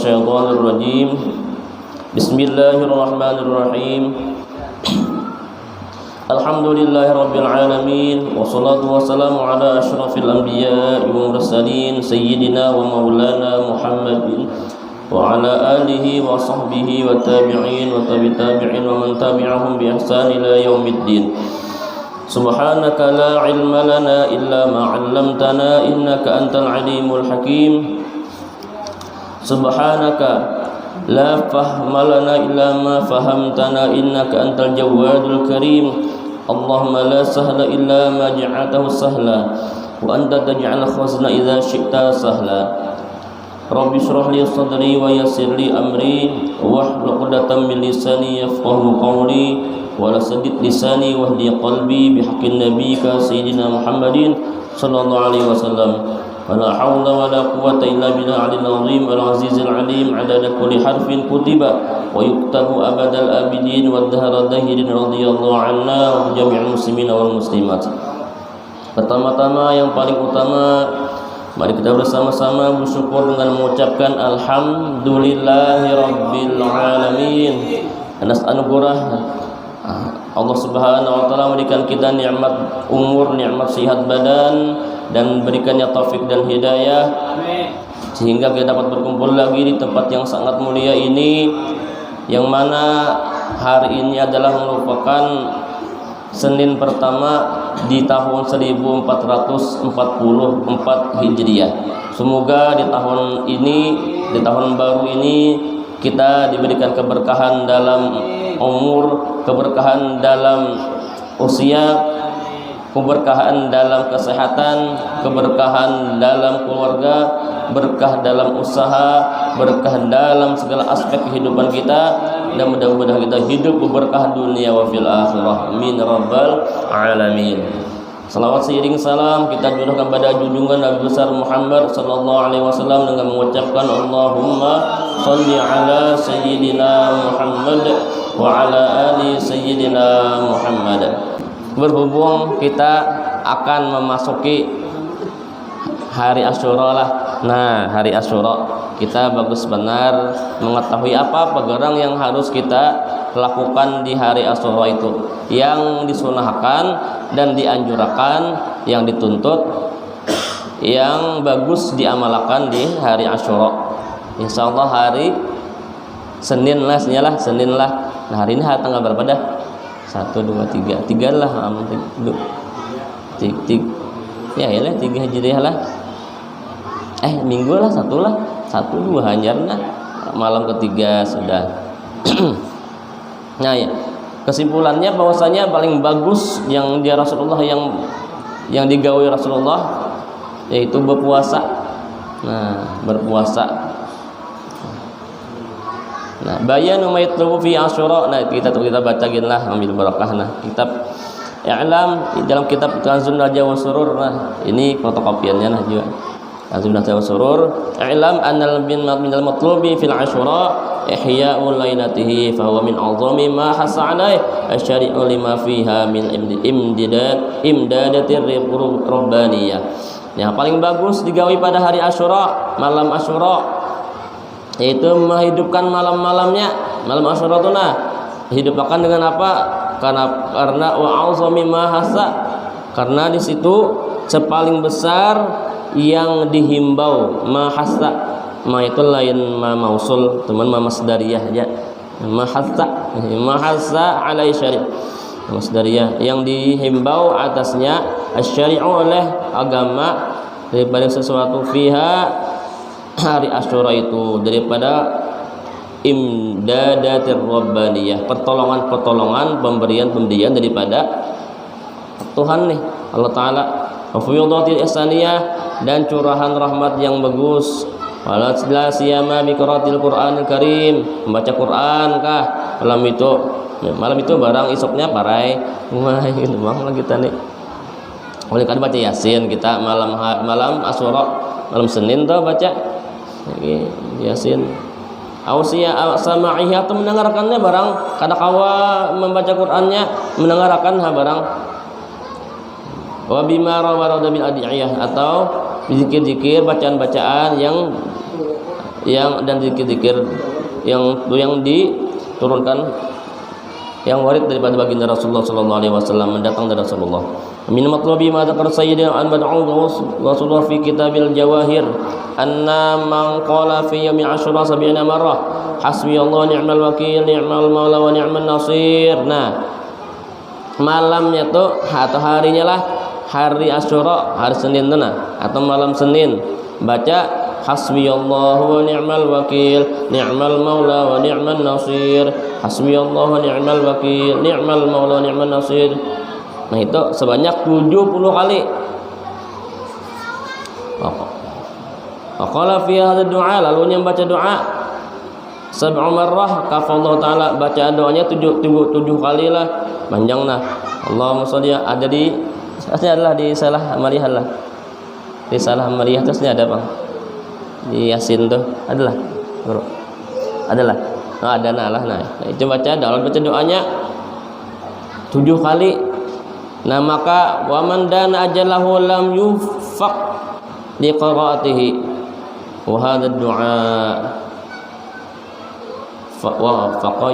minasyaitonir rajim. Bismillahirrahmanirrahim. Alhamdulillahirabbil alamin wassalatu wassalamu ala asyrafil anbiya'i wal mursalin sayyidina wa maulana Muhammadin wa ala alihi wa sahbihi wa tabi'in wa tabi'in wa man tabi'ahum bi ihsan ila yaumiddin. Subhanaka la ilma lana illa ma 'allamtana innaka antal alimul hakim. Subhanaka la fahma lana illa ma fahamtana innaka antal jawadul karim. Allahumma la sahla illa ma ja'altahu sahla wa anta taj'al khazna idza syi'ta sahla. Rabbi shrah li sadri wa yassir li amri wahlul 'uqdatam min lisani yafqahu qawli wa la saddid lisani wahdi qalbi bihaqqin nabiyyika sayyidina Muhammadin sallallahu alaihi wasallam. Wala haula wala quwwata illa billahil azim al azizil alim adada kulli harfin kutiba wa yuktabu abadal abidin wa dhahara dahirin radhiyallahu anna wa jami'il muslimin wal muslimat. Pertama-tama yang paling utama, mari kita bersama-sama bersyukur dengan mengucapkan alhamdulillahirabbil alamin. Atas anugerah Allah Subhanahu wa taala memberikan kita nikmat umur, nikmat sehat badan, dan berikannya taufik dan hidayah sehingga kita dapat berkumpul lagi di tempat yang sangat mulia ini, yang mana hari ini adalah merupakan Senin pertama di tahun 1444 Hijriah. Semoga di tahun ini, di tahun baru ini, kita diberikan keberkahan dalam umur, keberkahan dalam usia, keberkahan dalam kesehatan, keberkahan dalam keluarga, berkah dalam usaha, berkah dalam segala aspek kehidupan kita, dan mudah-mudahan kita hidup berberkah dunia wa fil akhirah. Amin rabbal alamin. Salawat seiring salam kita curahkan pada junjungan Nabi besar Muhammad sallallahu alaihi wasallam dengan mengucapkan Allahumma shalli ala sayyidina Muhammad wa ala ali sayyidina Muhammad. Berhubung kita akan memasuki hari Asyura lah. Nah, hari Asyura kita bagus benar mengetahui apa pegerang yang harus kita lakukan di hari Asyura itu, yang disunahkan dan dianjurkan, yang dituntut, yang bagus diamalkan di hari Asyura. Insyaallah hari Senin lah, Senin lah. Nah, hari ini tanggal berapa dah? 1, 2, 3 lah, ya 3 Hijriah lah. Minggu lah, 1 lah, 1, 2 hajarna, malam ketiga sudah. Nah ya, kesimpulannya bahwasanya paling bagus yang dia Rasulullah yang digawi Rasulullah yaitu berpuasa. Nah, berpuasa. Nah, bayanu ma yatlubu fi Asyura. Nah, kita bacaginlah, ambil barakah. Nah, kitab I'lam dalam kitab Kanzun Najwa wa Surur. Nah, ini fotokopiannya nah juga. Kanzun Najwa wa Surur. I'lam annal minal matlubi fil Asyura ihya'ul lailatihi fa huwa min 'azami ma hasa 'alaihi asy-syari'u lima fiha min imdadatir rabbaniyah. Yang paling bagus digawi pada hari Asyura, malam Asyura, yaitu menghidupkan malam-malamnya. Malam Asyura itu dihidupkan dengan apa? Karena wa'azami mahasa, karena di situ sepaling besar yang dihimbau. Mahasa, ma itu lain ma mausul, teman ma masdariyah aja. Mahasa alai syari', masdariyah yang dihimbau atasnya asy-syari'u oleh agama daripada sesuatu fiha hari Asyura itu, daripada imdadatir rabbaniyah, pertolongan pemberian daripada Tuhan nih, Allah Ta'ala, wafiyudatil ihsaniyah, dan curahan rahmat yang bagus, wala siyama bi qiraatil Qur'anil Karim, membaca Quran kah malam itu barang isoknya parai wah itu bang lagi tadi boleh kan baca Yasin kita malam Asyura, malam Senin tuh baca Yasin. Ausia sama'iha, atau mendengarkannya barang kada kawa membaca Qur'annya, mendengarkan barang wa bima rawada bil adiyah, atau zikir-zikir bacaan-bacaan yang yang dan zikir-zikir yang diturunkan yang warid daripada baginda Rasulullah sallallahu alaihi wasallam, mendatang dari Rasulullah. Min matlubi ma dzakar sayyidina an bad'u Rasulullah fi kitabil jawahir anna man qala fi yaumi asyura 70 marrah hasbiyallahu ni'mal wakil ni'mal maula wa ni'man nasir. Nah, malamnya tuh atau harinya lah hari Asyura, hari Senin tuh nah, atau malam Senin baca hasbiyallahu wa ni'mal wakil ni'mal maula wa ni'man nasir, hasbiyallahu wa ni'mal wakil ni'mal maula wa ni'man nasir. Nah itu sebanyak 70 kali. Qala fi hadha du'a, lalu yang baca doa sab'u marrah kafallahu ta'ala, baca doanya 7 kali lah, panjang nah. Allahumma sholli, ada di adalah di salah amaliyah lah. Di salah amaliyah terusnya ada Bang. Di Yasin tuh adalah. Guru. Adalah. Nah, ada nah. Itu baca doanya 7 kali. Nah, maka wa man dana ajalahu lam yufaq li qiraatihi wa hadha ad-du'a wa faqa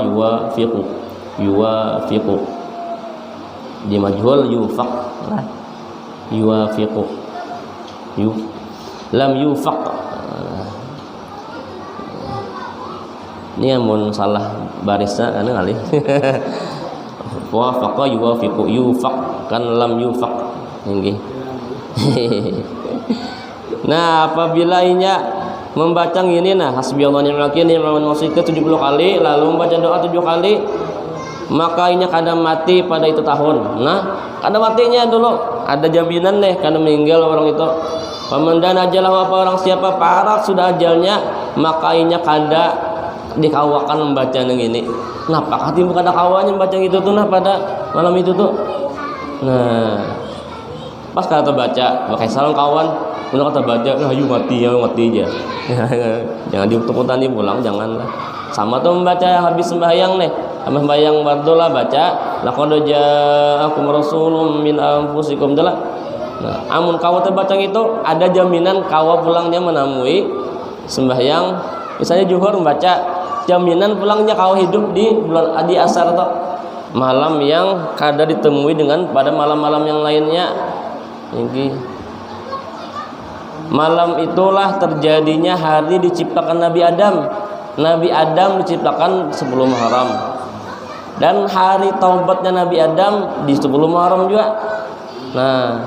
yuwafiqu di majhul yufaq lah, yuwafiqu lam yufaq. Ini amun salah barisnya kan kali. Wa faqa yuwafiqu yufaq kan lam yufaq nggih. Nah, apabila inya membaca ini nah hasbiyallahu ni'mal wakil ni'mal nasir 70 kali, lalu membaca doa 7 kali, maka inya kadang mati pada itu tahun. Nah, kadang matinya dulu ada jaminan deh karena meninggal orang itu. Pamandan ajalah apa orang siapa parah sudah ajalnya, maka inya kada dikawakan membaca yang ini. Nah, pak hati bukan ada kawannya membaca itu tuh nah pada malam itu tuh. Nah, pas kata baca pakai salam kawan, udah kata baca, nah yuk mati aja. Jangan diutuk-utukan pulang, janganlah. Sama tuh membaca habis sembahyang nih, habis sembahyang fardu lah baca laqad ja'akum rasulun min anfusikum adalah. Nah, amun kawa terbaca itu ada jaminan kawa pulangnya menamui sembahyang, misalnya zuhur membaca, jaminan pulangnya kawa hidup di bulan adi asar atau malam yang kada ditemui dengan pada malam-malam yang lainnya. Ini malam itulah terjadinya hari diciptakan Nabi Adam. Nabi Adam diciptakan sebelum Muharram, dan hari taubatnya Nabi Adam di sebelum Muharram juga. Nah,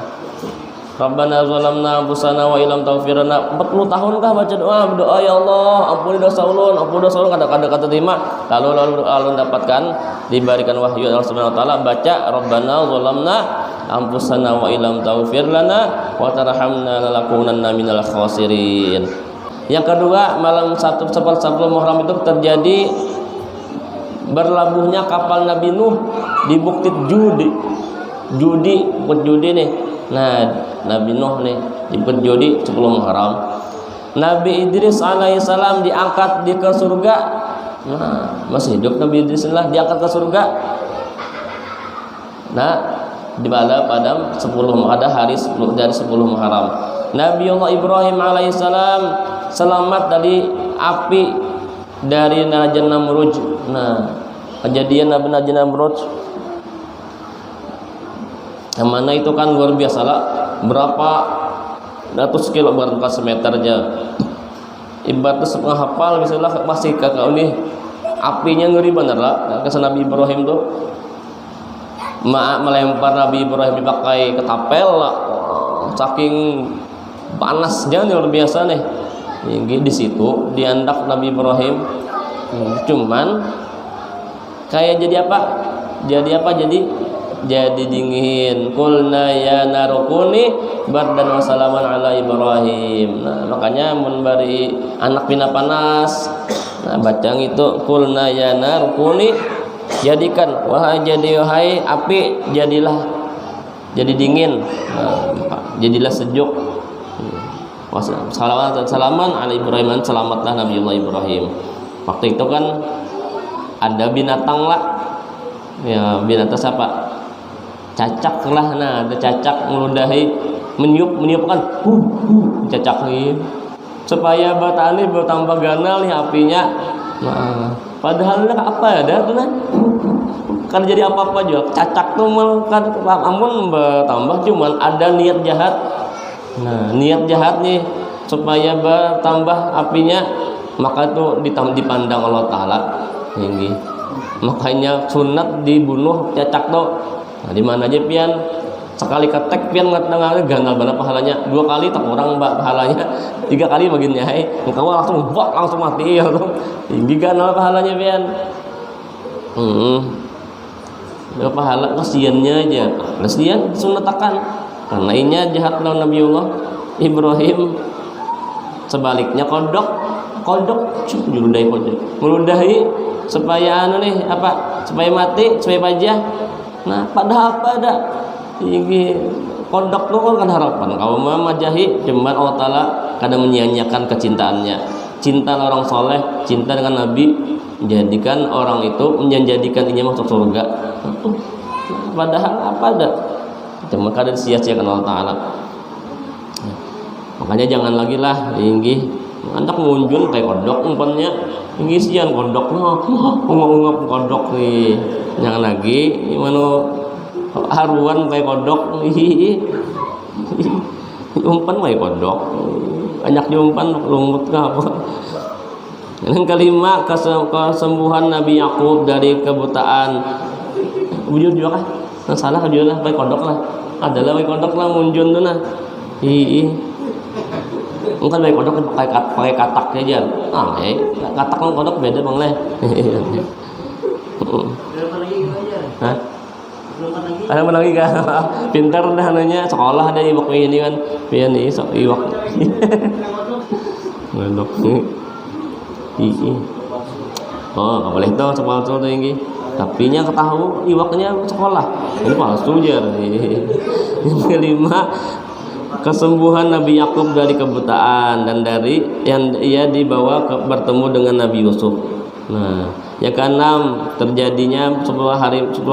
Rabbana zalamna anfusana wa illam taghfir lana, 40 tahun kah baca doa ya Allah ampuni dosa ulun kadang-kadang kata terima, lalu dapatkan diberikan wahyu Allah Subhanahu wa taala baca Rabbana zalamna anfusana wa illam taghfir lana wa tarhamna lanakunanna minal khasirin. Yang kedua, malam 1 Muharram itu terjadi berlabuhnya kapal Nabi Nuh di Bukit Judi nih. Nah, Nabi Nuh nih di Bukit Judi 10 Muharram. Nabi Idris alaihissalam diangkat ke surga. Nah, masih hidup Nabi Idris lah diangkat ke surga. Nah, di pada 10 ada hari dari 10 Muharram. Nabi Allah Ibrahim alaihissalam selamat dari api dari Najan Namrud. Nah, kejadian Nabi Najan Namrud yang mana itu kan luar biasa lah, berapa ratus kilo bukan semeter aja. Ibaratnya setengah hafal misalnya masih kakak ini apinya ngeri bener lah. Kesan Nabi Ibrahim tuh melempar Nabi Ibrahim dipakai ketapel lah, saking panasnya luar biasa nih. Di situ diandak Nabi Ibrahim, cuman kayak jadi apa? Jadi dingin. Qulna ya narukuni bardan wa salaman ala Ibrahim. Nah, makanya memberi anak pina panas. Nah, bacang itu qulna ya narukuni, jadikan wahai api jadilah jadi dingin. Nah, jadilah sejuk. Salaman ala Ibrahim, selamatlah Nabiullah Ibrahim. Waktu itu kan ada binatang lah. Ya, binatang siapa? Cacak lah. Nah, ada cacak meludahi, meniup kan. Cacak ini supaya batani bertambah ganal nih apinya. Nah, padahal apa ada tuh nah? Kan jadi apa-apa juga cacak tuh kan amun bertambah cuman ada niat jahat. Nah, niat jahat nih supaya bertambah apinya, maka itu dipandang Allah Ta'ala tinggi. Makanya sunat dibunuh cacak tuh. Nah, di mana aja pian sekali ketek pian ngetengah ganal banget pahalanya, 2 kali tak kurang mbak pahalanya, 3 kali bagiannya engkau langsung mati ya tuh tinggi ganal pahalanya pian. Ya pahala kasiannya aja, kasian sunatakan karena ini jahat lawan Nabiullah Ibrahim. Sebaliknya kodok meludahi supaya nih apa, supaya mati, supaya pajah. Nah padahal apa ada ini kodok tuh kan harapan kaum majahi, cuman Allah Ta'ala kadang menyia-nyiakan kecintaannya. Cinta orang soleh, cinta dengan Nabi, menjadikan orang itu menjadikan ini masuk surga. Padahal apa ada, cuma kadang sia-siakan Allah Ta'ala. Makanya jangan lagi lah tinggi anak ngunjun kayak kodok umpannya tinggi sian kodok ngomong kodok nih, jangan lagi gimana haruan kayak kodok umpan kayak kodok banyak diumpan lumut ke apa. Yang kelima, kesembuhan Nabi Yakub dari kebutaan. Wujud juga kan salah juga lah kayak kodok lah, adalah kayak kodok lah munjun tuh nah bukan baik kodok pakai katak aja. Katak sama kodok beda bang leh. Hah? Ada apa lagi kan? Pintar dah nanya sekolah ada iwak ini kan. Pian ini sok iwak. Kodok. Oh, nggak boleh tuh sekolah tuh tinggi. Tapi nya ketahu iwaknya sekolah. Ini palsu aja. Yang kelima, kesembuhan Nabi Yakub dari kebutaan dan dari yang ia dibawa bertemu dengan Nabi Yusuf. Nah, yang keenam, terjadinya 10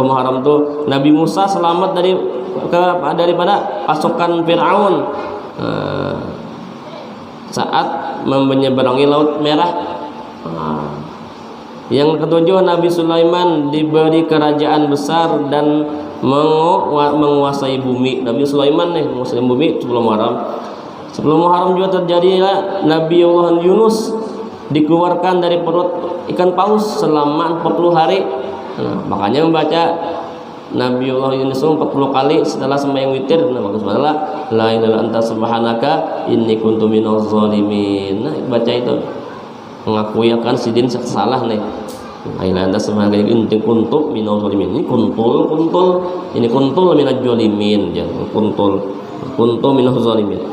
Muharram tuh Nabi Musa selamat daripada pasukan Firaun saat menyeberangi Laut Merah. Yang ketujuh, Nabi Sulaiman diberi kerajaan besar dan menguasai bumi. Nabi Sulaiman nih menguasai bumi 10 Muharram. 10 Muharram juga terjadi Nabi Allah Yunus dikeluarkan dari perut ikan paus selama 40 hari. Nah, makanya membaca Nabi Allah Yunus 40 kali setelah sembahyang witir. Nah, bagus banget la ilaha anta subhanaka inni kuntu minaz zalimin. Nah, baca itu mengakui akan sidin salah nih. Aila anda sebagai inti kuntul minaz zalimin. Ini kuntul ini kuntul minaz zalimin, jangan kuntul minaz zalimin.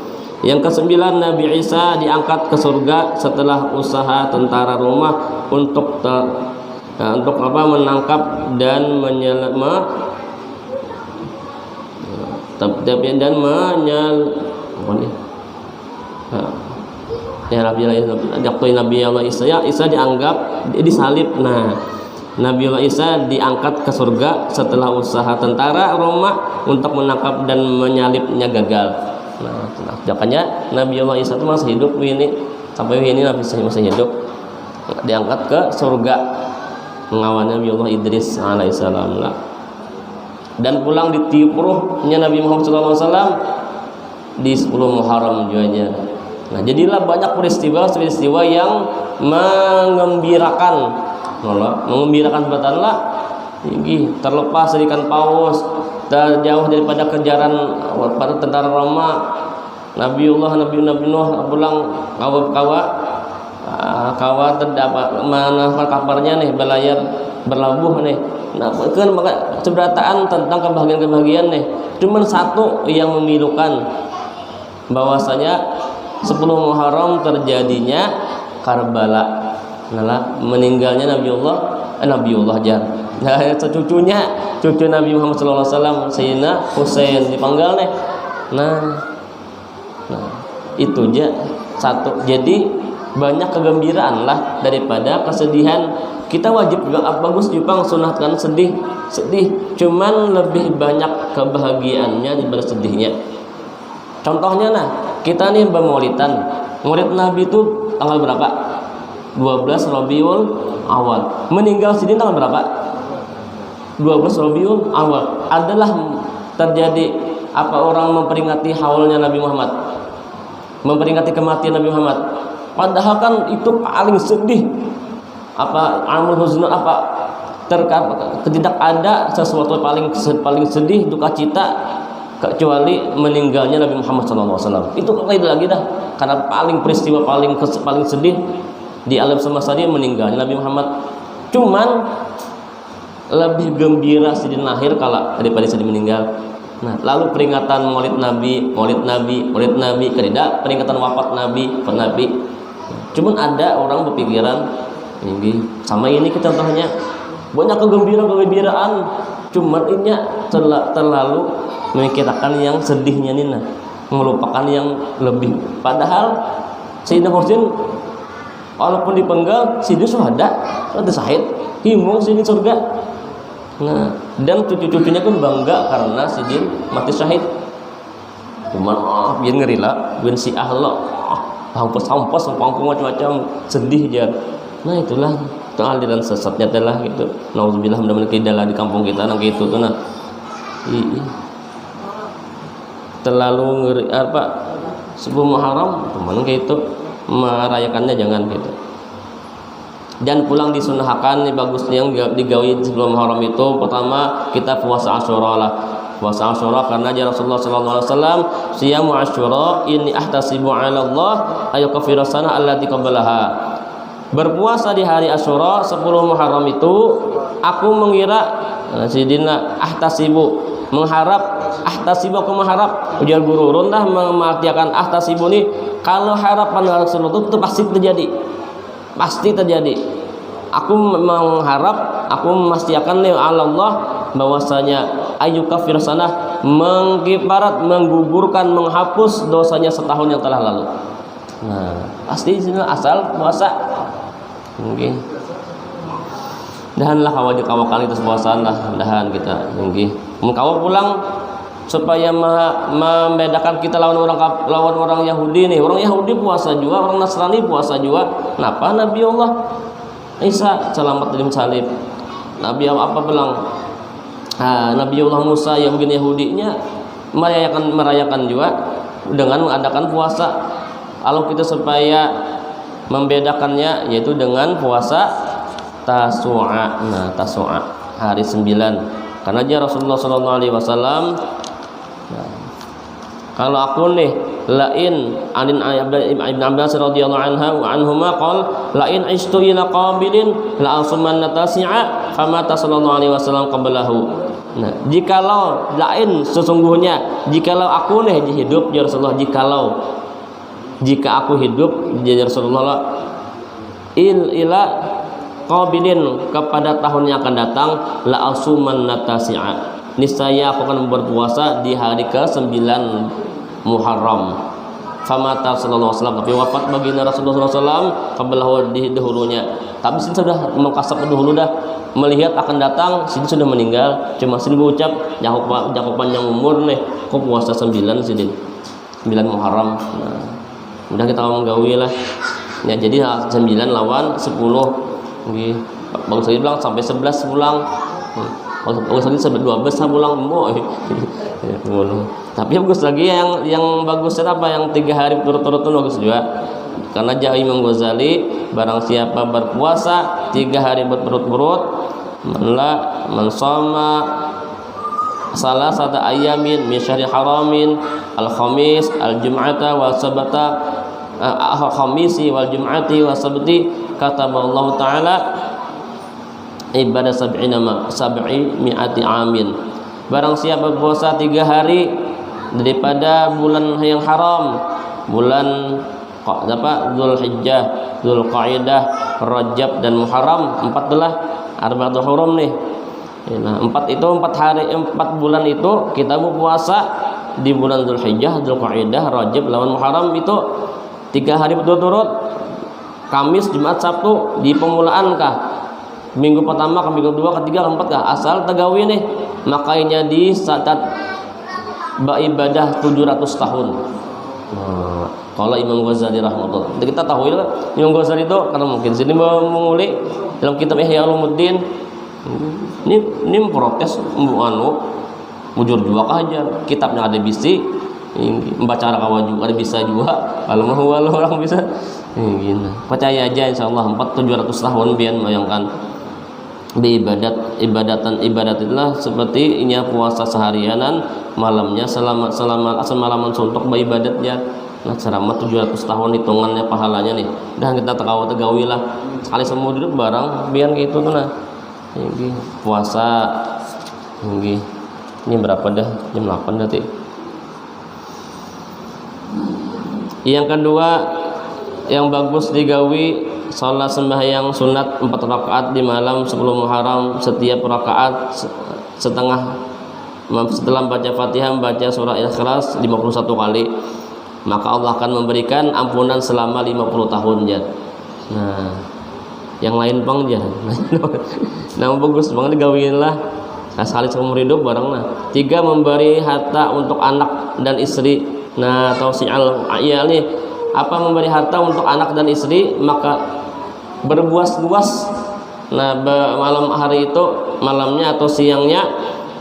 Yang kesembilan, Nabi Isa diangkat ke surga setelah usaha tentara Roma untuk menangkap dan Nabi Allah Isa dianggap disalib. Nah, Nabi Allah Isa diangkat ke surga setelah usaha tentara Roma untuk menangkap dan menyalibnya gagal. Nah, makanya Nabi Allah Isa itu masih hidup ini sampai ini Nabi Isa masih hidup, diangkat ke surga mengawal Nabi Allah Idris alaihissalam lah. Dan pulang ditiup ruhnya Nabi Muhammad SAW di 10 Muharram juga. Nah, jadilah banyak peristiwa yang mengembirakan sebatan lah. Terlepas dari ikan paus, jauh daripada kejaran para tentara Roma. Nabi Nuh pulang kawa terdapat mana kabarnya nih belayar berlabuh nih. Nah, kan maka ceritaan tentang kebahagiaan nih. Cuman satu yang memilukan, bahwasanya 10 Muharram terjadinya Karbala. Nah, meninggalnya Nabiullah Jar. Nah, cucu Nabi Muhammad SAW, Sayyidina Husain dipanggal nih. Nah, itu aja satu. Jadi banyak kegembiraan lah daripada kesedihan. Kita wajib juga bagus Jepang sunahkan sedih. Cuman lebih banyak kebahagiaannya daripada sedihnya. Contohnya kita nih bermaulidan. Maulid Nabi itu tanggal berapa? 12 Rabiul Awal. Meninggal Sidin tanggal berapa? 12 Rabiul Awal. Adalah terjadi apa orang memperingati haulnya Nabi Muhammad, memperingati kematian Nabi Muhammad. Padahal kan itu paling sedih. Apa amul huzn, apa tidak ada sesuatu paling sedih, duka cita kecuali meninggalnya Nabi Muhammad SAW. Itu lain lagi dah, karena peristiwa paling sedih di alam semesta dia meninggalnya Nabi Muhammad. Cuman lebih gembira Sidin lahir kalau daripada Sidin meninggal. Nah, lalu peringatan Maulid Nabi, tidak peringatan wafat Nabi. Cuman ada orang berpikiran ini sama ini contohnya banyak kegembiraan, cuman ini terlalu memikirkan yang sedihnya Nina, melupakan yang lebih. Padahal Sayyidina Husain walaupun dipenggal, Sidin syuhada, syahid, himung Sidin surga. Nah, dan cucu-cucunya pun bangga karena Sidin mati syahid. Cuman biar ngerila, biar si ahlo, hampus panggung macam-macam sedih aja. Nah itulah aliran sesatnya telah gitu. Nauzubillah, mudah-mudahan tidak di kampung kita nang gitu tuh nah. Terlalu ngeri apa sebelum Muharram teman gitu merayakannya jangan gitu. Dan pulang disunahkan bagusnya yang digawi sebelum Muharram itu pertama kita puasa Asyura lah. Puasa Asyura karena ajar Rasulullah sallallahu alaihi wasallam, siyamu Asyura inni ahtasibu 'ala Allah ayukaffiru sanah allati qablaha. Berpuasa di hari Asyura 10 Muharram itu aku mengira sidina ahtasibu mengharap, aku mengharap, ujar guru rundah mengartikan ahtasibu ini kalau harapan Rasulullah itu pasti terjadi. Aku mengharap, aku memastikan Allah bahwasanya ayyukafir sanah mengkiparat, menggugurkan, menghapus dosanya setahun yang telah lalu. Nah, pasti asal puasa. Mungkin dahanlah kawal itu puasaan lah, dahan kita mungkin mengkawal pulang supaya membedakan kita lawan orang Yahudi nih. Orang Yahudi puasa juga, orang Nasrani puasa juga. Kenapa Nabi Allah Isa selamat dari salib, Nabi apa bilang Nabi Allah Musa yang mungkin Yahudinya merayakan juga dengan mengadakan puasa. Kalau kita supaya membedakannya yaitu dengan puasa Tasu'a. Nah, Tasu'a hari 9. Karena aja Rasulullah sallallahu alaihi wasallam kalau aku nih lain anin Ibn Abbas radhiyallahu anhuma qol lain ishtu ila qabilin la asuman tasi'a fama sallallahu alaihi wasallam qablahu. Nah, jikalau lain sesungguhnya jikalau aku nih hidup ya Rasulullah, jika aku hidup jadi Rasulullah ila qabilin kepada tahun yang akan datang la asuman natasi'a niscaya aku akan berpuasa di hari ke-9 Muharram. Famata sallallahu alaihi wasallam, tapi wafat baginda Rasulullah SAW qablahu di dahulunya. Tapi sudah mengkasap dahulu dah melihat akan datang, sini sudah meninggal. Cuma sini berucap cakupan yang umur nih kok puasa 9 sini 9 Muharram. Nah, udah kita menggawi lah ya, jadi 9 lawan 10 nggih. Bagus lagi bilang sampai 11 pulang. Bagus lagi sampai 12 pulang mau. Tapi bagus lagi yang bagusnya apa yang 3 hari turut-turut itu bagus juga. Karena jauh Imam Ghazali barang siapa berpuasa 3 hari berturut-turut man shoma salasata ayamin min syahri haramin al-khamis al-jum'ata wa sabata al-khamisi wal jum'ati wa sabti kataballahu ta'ala ibadah mi'ati amin. Barang siapa berpuasa 3 hari daripada bulan yang haram, bulan Dzulhijjah, Dzulqa'dah, Rajab dan Muharram, 4 adalah arba'atul hurum nih. Nah, 4 bulan itu kita berpuasa di bulan Dzulhijjah, Dzulqa'dah, Rajab lawan Muharram itu 3 hari berturut-turut. Kamis, Jumat, Sabtu di permulaan kah? Minggu pertama, ke minggu kedua, ketiga, keempat kah? Asal tegawi nih. Makanya di saat ibadah 700 tahun. Qala Imam Ghazali rahimahullah. Kita tahu ya Imam Ghazali itu karena mungkin sini mengulik dalam kitab Ihya Ulumuddin. Ini protes mujur juga aja kitabnya ada bisi membaca kawan juga ada bisa juga kalau mau orang bisa gini. Percaya aja insyaallah 700 tahun biar bayangkan ibadat itulah seperti inya puasa seharianan malamnya semalaman suntuk beribadatnya. Nah ceramah 700 tahun hitungannya pahalanya nih. Dan kita tegawi lah sekali semua duduk bareng biar gitu tuh nah. Ini puasa ini berapa dah jam 8 nanti. Yang kedua yang bagus digawi salat sembahyang sunat 4 rakaat di malam sebelum Muharram, setiap rakaat setelah baca Fatihah baca surah Ikhlas 51 kali, maka Allah akan memberikan ampunan selama 50 tahun ya. Nah, yang lain bang ya. Nah, bagus banget digawin lah. Nah, sekali seumur hidup barang nah. 3 memberi harta untuk anak dan istri. Nah, tausi'al iya nih apa memberi harta untuk anak dan istri maka berbuas-buas. Nah, malam hari itu malamnya atau siangnya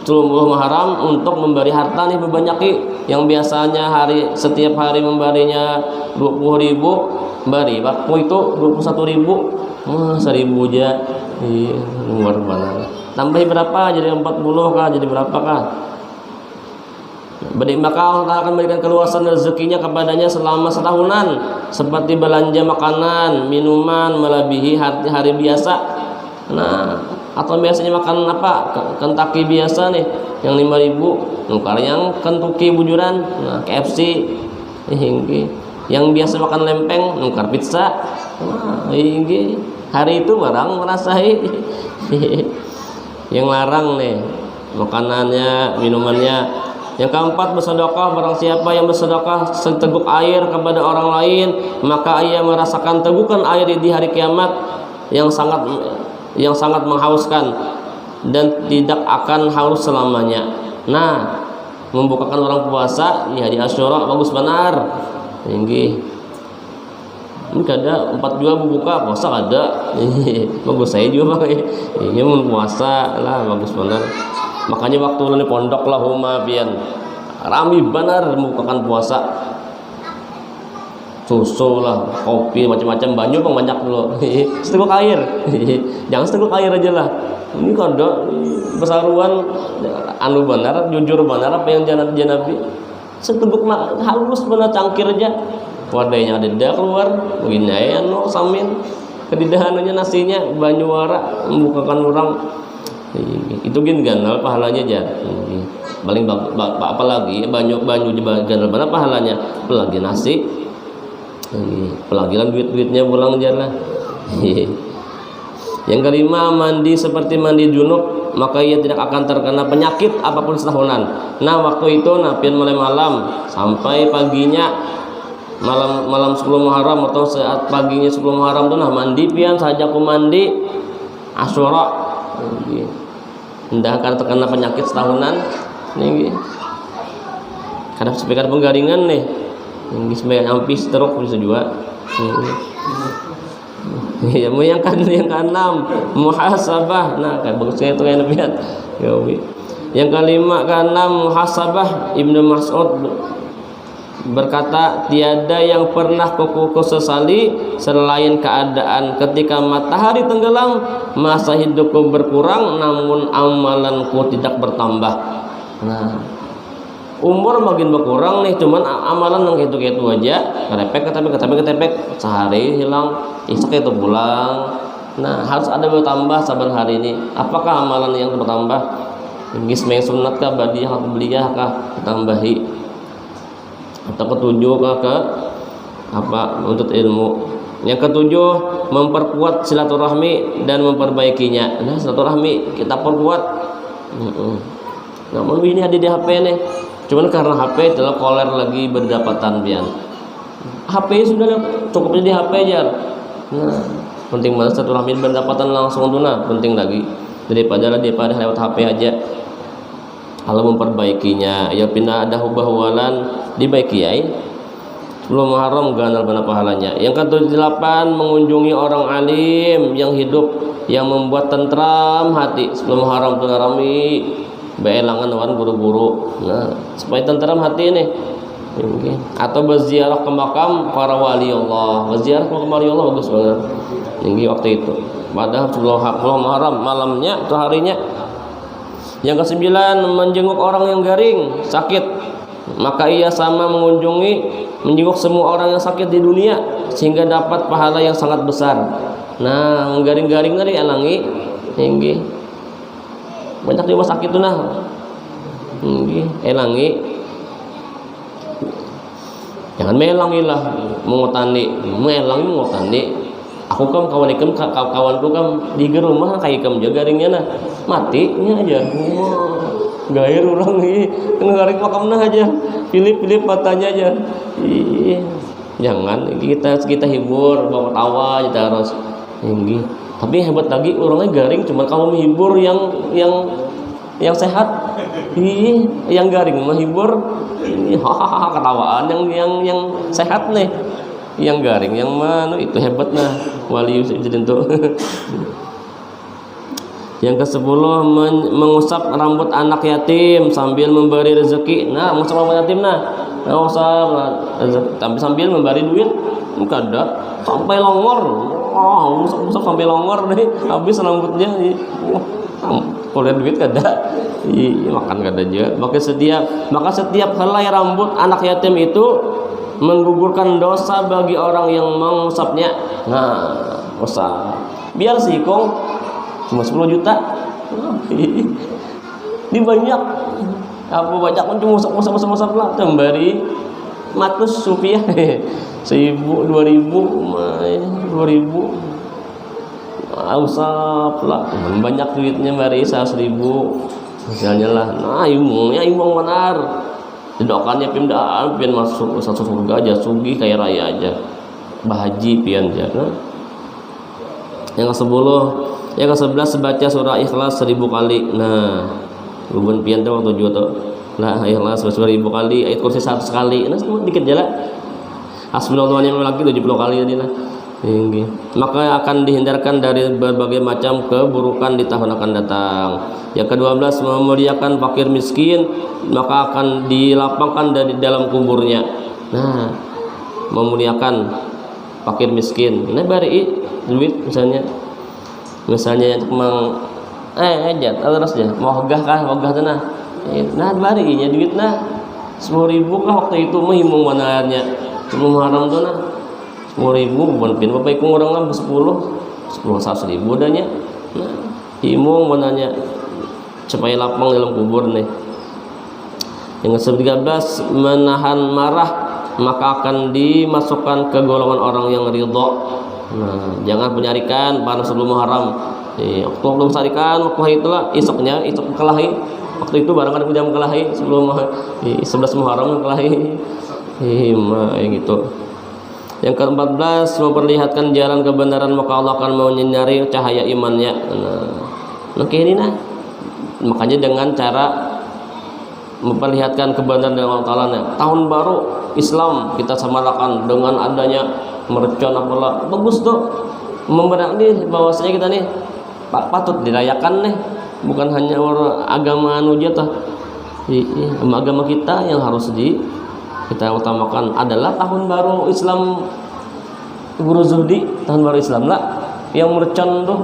10 Muharram untuk memberi harta nih berbanyaki yang biasanya setiap hari memberinya 20.000 beri waktu itu 21.000 1.000 aja iya luar biasa tambah berapa jadi 40 kah jadi berapa kah maka Allah akan memberikan keluasan rezekinya kepadanya selama setahunan seperti belanja makanan minuman melebihi hari biasa. Nah atau biasanya makan apa Kentucky biasa nih yang 5.000 nukar yang Kentucky bujuran nah KFC yang biasa makan lempeng nukar pizza hari itu barang merasai yang larang nih makanannya minumannya. Yang keempat bersedekah, barang siapa yang bersedekah seteguk air kepada orang lain maka ia merasakan tegukan air di hari kiamat yang sangat menghauskan dan tidak akan haus selamanya. Nah, membukakan orang puasa di hari Asyura bagus benar. Ini ada 42 buka puasa ada. Bagus saya juga pakai. Ini mau puasa lah bagus benar. Makanya waktu lu di pondok lah pian rami benar membukakan puasa. Susu lah, kopi, macam-macam banyak bang banyak dulu. Seteguk air, jangan seteguk air aja lah. Ini kada besaruan anu benar, jujur benar apa yang janabi. Seteguk halus benar cangkir aja. Wadahnya ada keluar, begini aja anu samin. Kedidahannya nasinya banyu wara membukakan orang. Itu gin ganal pahalanya aja. Paling apalagi banyu ganal mana pahalanya? Apalagi nasi. Pelagiran duit-duitnya pulang aja lah. Yang kelima mandi seperti mandi junub maka ia tidak akan terkena penyakit apapun setahunan. Nah waktu itu napian mulai malam sampai paginya malam 10 Muharram atau saat paginya 10 Muharram tuh nah mandi pian saja aku mandi Asyura. Hendak akan terkena penyakit setahunan. Nih. Kadang speaker penggaringan nih. Ini sebagai ampis teruk bisa juga. Ya, yang keenam muhasabah. Nah, kan bagusnya itu kayak nabiat. Yang kelima keenam muhasabah. Ibnu Mas'ud berkata, tiada yang pernah kuku sesali selain keadaan ketika matahari tenggelam masa hidupku berkurang namun amalanku tidak bertambah. Nah, umur makin berkurang nih cuman amalan yang gitu-gitu aja ketepek sehari hilang isak itu pulang. Nah harus ada bertambah saban hari ini. Apakah amalan yang bertambah? Gismeng sunat kah badiyah atau beliyah kah ditambahi atau ketujuh kah ke apa untuk ilmu. Yang ketujuh memperkuat silaturahmi dan memperbaikinya. Nah silaturahmi kita perkuat. Namun ini ada di HP nih. Cuman karena HP telah koler lagi berdapatan pian. HP sudah cukupnya di HP aja. Nah, penting banget silaturahmi berdapatan langsung tuna, penting lagi daripada lewat HP aja. Kalau memperbaikinya, ya pindah ada hubah-hubalan dibaiki ya. Sebelum Muharram ganal benar pahalanya. Yang ke-8 mengunjungi orang alim yang hidup yang membuat tentram hati. Sebelum Muharram tu rami beelangan orang guru-guru. Nah, supaya tentram hati ini. Okay. Atau berziarah ke makam para wali Allah. Berziarah ke makam wali Allah bagus banget. Ini waktu itu. Padahal sebelum Muharram malamnya atau harinya. Yang ke-9 menjenguk orang yang garing, sakit. Maka ia sama menjenguk semua orang yang sakit di dunia sehingga dapat pahala yang sangat besar. Nah, garing-garing tadi alangi tinggi. Banyak di rumah sakit tuh nah. Tinggi, elangi. Jangan melangilah mengutani, mengutani. Aku kan kawanku kan di rumah kayak kamu jaga garingnya nah matinya aja. Gair orang ini garing makamnya aja. Pilih matanya aja. Jangan kita hibur bawa tawa kita harus tinggi. Tapi hebat lagi orangnya garing cuma kamu menghibur yang sehat. Yang garing menghibur hahaha ketawaan yang sehat nih. Yang garing yang mana itu hebat nah wali jadi itu. Yang ke-10 mengusap rambut anak yatim sambil memberi rezeki. Nah, mengusap rambut yatim nah. Sambil memberi duit enggak ada sampai longor. Usap sampai longor deh habis rambutnya. Kalau duit kada. Makan kada aja. Maka setiap helai rambut anak yatim itu menggugurkan dosa bagi orang yang mengusapnya. Nah, usap. Biar sikong cuma 10 juta. Ini banyak. Apa banyak pun cuma usap lah. Tembari matus rupiah 1.000, 2.000, 2.000. Usap lah. Banyak duitnya bari 100.000. Misalnya lah. Nah, imong benar. Doakannya pian masuk surga aja, sugih kaya raya aja, bahaji pian aja. Nah. Yang ke-11 baca surah Ikhlas 1000 kali. Nah, hubun pian tuh waktu juga tuh. Lah Ikhlas 1000 kali, ayat kursi 100 kali. Nah, semua dikit aja lah. Hasbunallahu wa ni'mal wakil 70 kali tadi lah. Maka akan dihindarkan dari berbagai macam keburukan di tahun akan datang. Yang ke-12 memuliakan fakir miskin, maka akan dilapangkan dari dalam kuburnya. Nah, memuliakan fakir miskin. Ini bari duit misalnya memang aja terus aja mogah tanah. Nah, bari nya duit nah 10.000 kah waktu itu mah himung mananya. Sebelum Muharram tuh nah 10.000 bukan pin bapak ikut orang lah 10 100.000 adanya. Nah, himung mananya supaya lapang dalam kubur nih. Yang ke-13 menahan marah, maka akan dimasukkan ke golongan orang yang ridho. Nah, jangan penyarikan pada sebelum Muharram. Waktu belum sarikan waktu itulah isok kelahi. Waktu itu barengan jam kelahi sebelum 11 Muharram kelahi. Yang itu. Yang ke-14 memperlihatkan jalan kebenaran, maka Allah akan menyinari cahaya imannya. Nah, ini nah. Makanya dengan cara memperlihatkan kebenaran dari Allah Ta'ala, tahun baru Islam kita samarakan dengan adanya mercon apalah bagus tuh memberani bahwasanya kita nih patut dirayakan nih, bukan hanya orang agama anu aja tuh. Agama kita yang harus kita utamakan adalah tahun baru Islam. Guru Zuhdi tahun baru Islam lah yang mercon tuh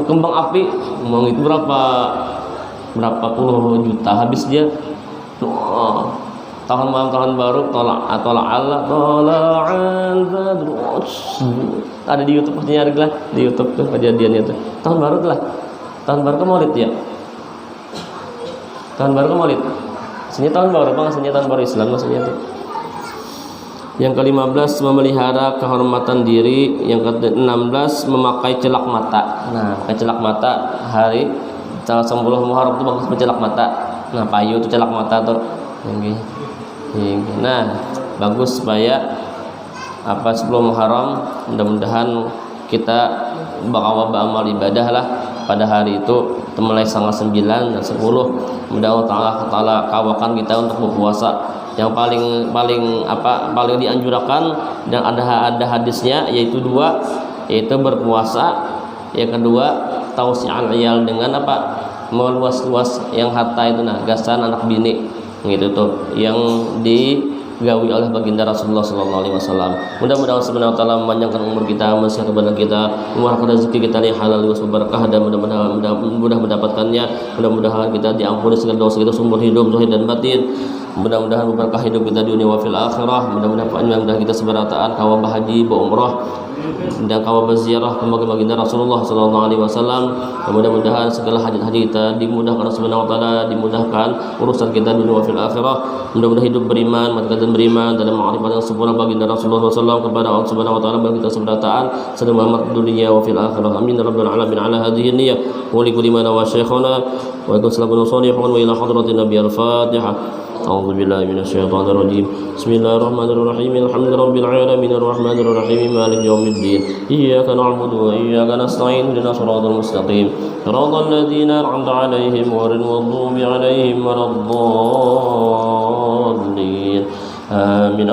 kembang api memang itu berapa puluh juta habis dia. Tahun baru tola'al badr. Ada di YouTube pasti nyari lah di YouTube tuh kejadiannya tuh. Tahun baru tuh lah. Tahun baru ke Maulid ya. Tahun baru ke Maulid. Maksudnya tahun baru apa maksudnya tahun baru Islam maksudnya tuh. Yang ke-15 memelihara kehormatan diri. Yang ke-16 memakai celak mata. Nah, pakai celak mata hari tanggal 10 Muharram itu bagus celak mata. Nah, payu itu celak mata tuh. Nah, bagus supaya sebelum Muharram mudah-mudahan kita bakal beramal ibadah lah pada hari itu mulai tanggal 9 dan 10. Mudah-mudahan Allah Ta'ala kawakan kita untuk berpuasa yang paling dianjurkan dan ada hadisnya, yaitu dua, yaitu berpuasa. Yang kedua, tausi'al iyal, dengan meluas-luas yang harta itu, gasan anak bini gitu tuh, yang digawi oleh baginda Rasulullah sallallahu alaihi wasallam. Mudah-mudahan subhanahu wa taala memanjangkan umur kita, mensehatkan badan kita, memurahkan rezeki kita yang halal wa berkah, dan mudah mendapatkannya. Mudah-mudahan kita diampuni segala dosa kita seumur hidup, zahir dan batin. Mudah-mudahan berkah hidup kita di dunia wa fil akhirah. Mudah-mudahan kita seberataan kawa haji, umrah, dan kawa berziarah ke baginda Rasulullah sallallahu alaihi wasallam. Mudah-mudahan segala hajat haji kita dimudahkan subhanahu wa taala, dimudahkan urusan kita dunia wa fil akhirah. Mudah-mudahan hidup beriman, mati dan beriman dalam ma'rifat yang sempurna baginda Rasulullah sallallahu kepada Allah subhanahu wa taala, bagi kita seberataan sedang selamat dunia wa fil akhirah. Amin ya rabbal alamin. Ala hadhihi niyyah wa li kulli man wa syekhana wa lakum salamun salihun wa ila hadratin nabiy al-fatihah. أعوذ بالله من الشيطان الرجيم. بسم الله الرحمن الرحيم. الحمد لله رب العالمين الرحمن الرحيم مالك يوم الدين. إياك نعبد وإياك نستعين اهدنا الصراط المستقيم صراط الذين أنعمت عليهم غير المغضوب عليهم ولا الضالين. آمين.